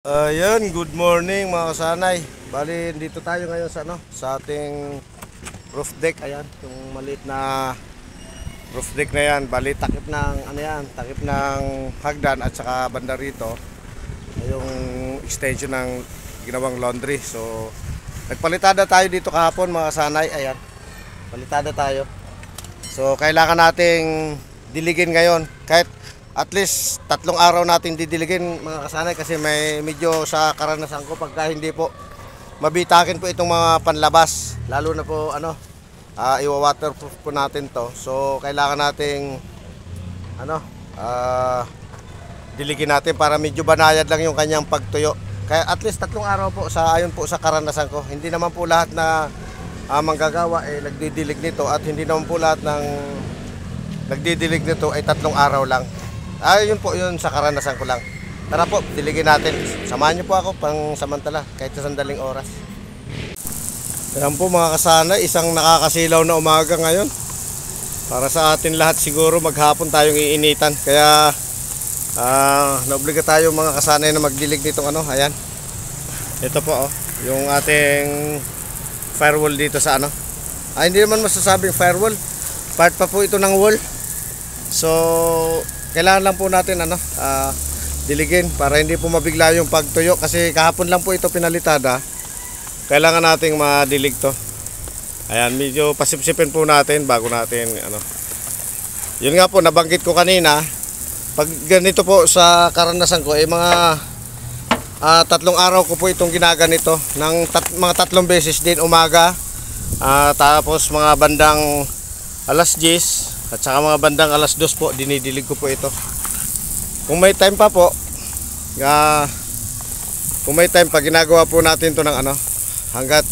Ayun, good morning mga kasanay. Bali, dito tayo ngayon sa sa ating roof deck. Ayan, yung maliit na roof deck na yan. Bali, takip ng takip ng hagdan at saka banda rito yung extension ng ginawang laundry. So, nagpalitada tayo dito kahapon mga kasanay. Ayan, palitada tayo. So, kailangan nating diligin ngayon. Kahit at least 3 araw natin didiligin mga kasanay, kasi may medyo sa karanasan ko pagka hindi po mabitakin po itong mga panlabas, lalo na po iwa-waterproof po natin to. So kailangan nating diligin natin para medyo banayad lang yung kanyang pagtuyo. Kaya at least 3 araw po ayon po sa karanasan ko. Hindi naman po lahat na manggagawa nagdidilig nito, at hindi naman po lahat ng nagdidilig nito ay 3 araw lang. Yun po, yun sa karanasan ko lang. Tara po, diligin natin. Samahan niyo po ako pang samantala, kahit sa sandaling oras. Ayan po mga kasanay, isang nakakasilaw na umaga ngayon. Para sa atin lahat siguro maghapon tayong iinitan. Kaya naobliga tayo mga kasanay na magdilig nitong ayan. Ito po yung ating firewall dito sa hindi naman masasabing firewall. Part pa po ito ng wall. So kailangan lang po natin diligin para hindi po mabigla yung pagtuyo, kasi kahapon lang po ito pinalitada. Kailangan nating madilig to. Ayan, medyo pasipsipin po natin bago natin Yun nga po, nabanggit ko kanina, pag ganito po sa karanasan ko mga 3 araw ko po itong ginaganito ng mga 3 beses din umaga, tapos mga bandang alas 10 at saka mga bandang alas 2 po, dinidilig ko po ito. Kung may time pa po, kung may time pa, ginagawa po natin to ng hanggat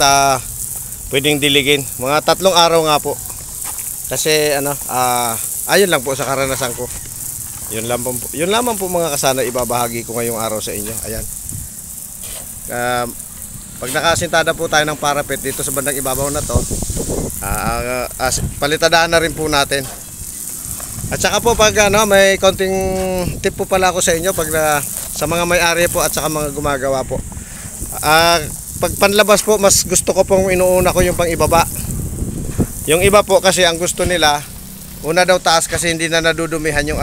pwedeng diligin. Mga 3 araw nga po. Kasi ayun lang po sa karanasan ko. Yun lamang po mga kasana, ibabahagi ko ngayong araw sa inyo. Ayan. Pag nakasintada po tayo ng parapet dito sa bandang ibabaw na to, palitadaan na rin po natin. At saka po pag may konting tip po pala ako sa inyo sa mga may-ari po at saka mga gumagawa po. Pag panlabas po, mas gusto ko pong inuuna ko yung pang ibaba. Yung iba po kasi ang gusto nila, una daw taas kasi hindi na nadudumihan yung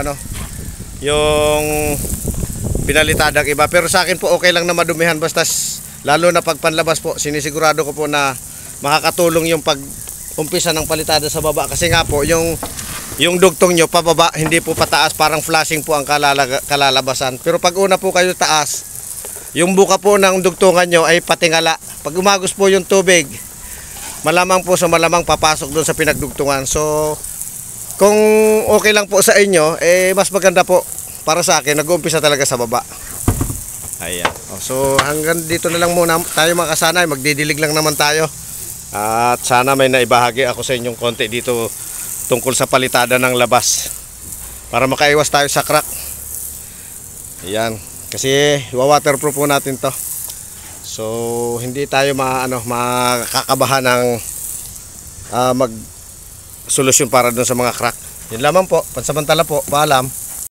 yung pinalitadang iba. Pero sa akin po okay lang na madumihan, basta lalo na pag panlabas po, sinisigurado ko po na makakatulong yung pag umpisa ng palitada sa baba, kasi nga po yung dugtong nyo pababa, hindi po pataas, parang flashing po ang kalalabasan. Pero pag una po kayo taas, yung buka po ng dugtungan nyo ay patingala. Pag umagos po yung tubig, malamang papasok doon sa pinagdugtungan. So kung okay lang po sa inyo, mas maganda po para sa akin, nag-uumpisa talaga sa baba. Ayan. So hanggang dito na lang muna tayo mga kasanay, magdidilig lang naman tayo. At sana may naibahagi ako sa inyong konti dito tungkol sa palitada ng labas, para makaiwas tayo sa crack. Ayan, kasi waterproof po natin to. So hindi tayo makakabahan ng mag solusyon para dun sa mga crack. Yun lamang po, pansamantala po, paalam.